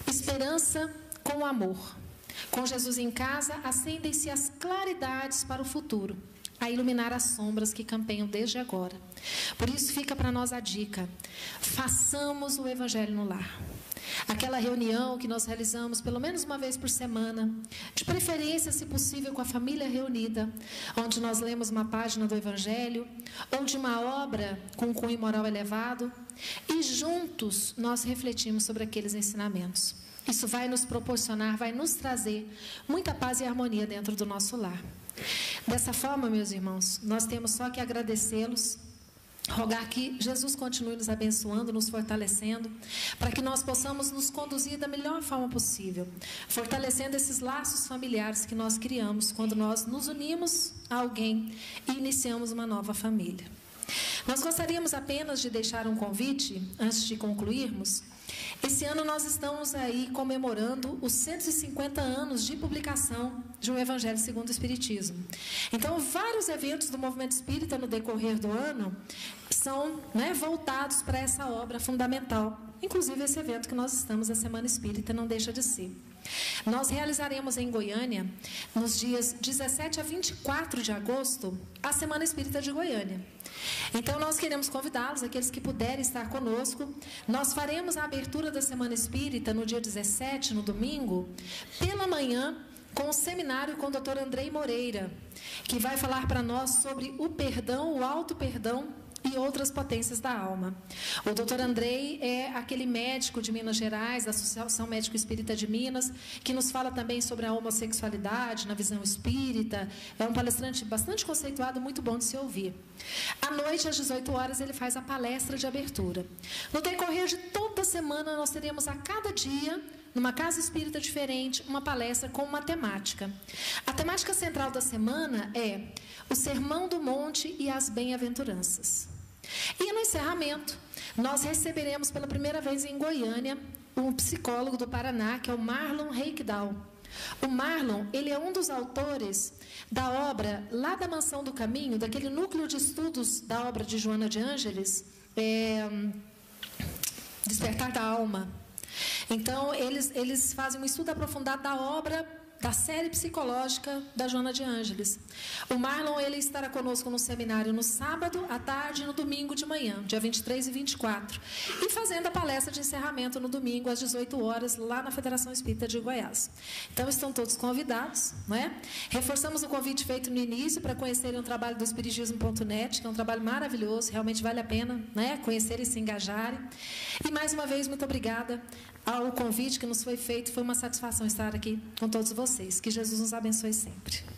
esperança com amor. Com Jesus em casa, acendem-se as claridades para o futuro, a iluminar as sombras que campeiam desde agora. Por isso fica para nós a dica: façamos o Evangelho no lar. Aquela reunião que nós realizamos pelo menos uma vez por semana, de preferência, se possível, com a família reunida, onde nós lemos uma página do Evangelho, ou de uma obra com cunho moral elevado, e juntos nós refletimos sobre aqueles ensinamentos. Isso vai nos proporcionar, vai nos trazer muita paz e harmonia dentro do nosso lar. Dessa forma, meus irmãos, nós temos só que agradecê-los, rogar que Jesus continue nos abençoando, nos fortalecendo, para que nós possamos nos conduzir da melhor forma possível, fortalecendo esses laços familiares que nós criamos quando nós nos unimos a alguém e iniciamos uma nova família. Nós gostaríamos apenas de deixar um convite, antes de concluirmos. Esse ano nós estamos aí comemorando os 150 anos de publicação de um Evangelho segundo o Espiritismo. Então, vários eventos do Movimento Espírita no decorrer do ano são voltados para essa obra fundamental. Inclusive esse evento que nós estamos, a Semana Espírita, não deixa de ser. Nós realizaremos em Goiânia, nos dias 17 a 24 de agosto, a Semana Espírita de Goiânia. Então, nós queremos convidá-los, aqueles que puderem estar conosco. Nós faremos a abertura da Semana Espírita no dia 17, no domingo, pela manhã, com o seminário com o Dr. Andrei Moreira, que vai falar para nós sobre o perdão, o auto-perdão e outras potências da alma. O Dr. Andrei é aquele médico de Minas Gerais, da Associação Médico Espírita de Minas, que nos fala também sobre a homossexualidade na visão espírita. É um palestrante bastante conceituado, muito bom de se ouvir. À noite, às 18 horas, ele faz a palestra de abertura. No decorrer de toda a semana, nós teremos a cada dia, numa casa espírita diferente, uma palestra com uma temática. A temática central da semana é o Sermão do Monte e as Bem-aventuranças. E no encerramento, nós receberemos pela primeira vez em Goiânia um psicólogo do Paraná, que é o Marlon Reikdal. O Marlon, ele é um dos autores da obra lá da Mansão do Caminho, daquele núcleo de estudos da obra de Joana de Ângeles, Despertar da Alma. Então, eles fazem um estudo aprofundado da obra, da série psicológica da Joana de Ângeles. O Marlon, ele estará conosco no seminário no sábado, à tarde e no domingo de manhã, dia 23 e 24. E fazendo a palestra de encerramento no domingo, às 18 horas, lá na Federação Espírita de Goiás. Então, estão todos convidados, não é? Reforçamos o convite feito no início para conhecerem o trabalho do Espiritismo.net, que é um trabalho maravilhoso, realmente vale a pena, né? Conhecerem e se engajarem. E, mais uma vez, muito obrigada ao convite que nos foi feito. Foi uma satisfação estar aqui com todos vocês. Que Jesus nos abençoe sempre.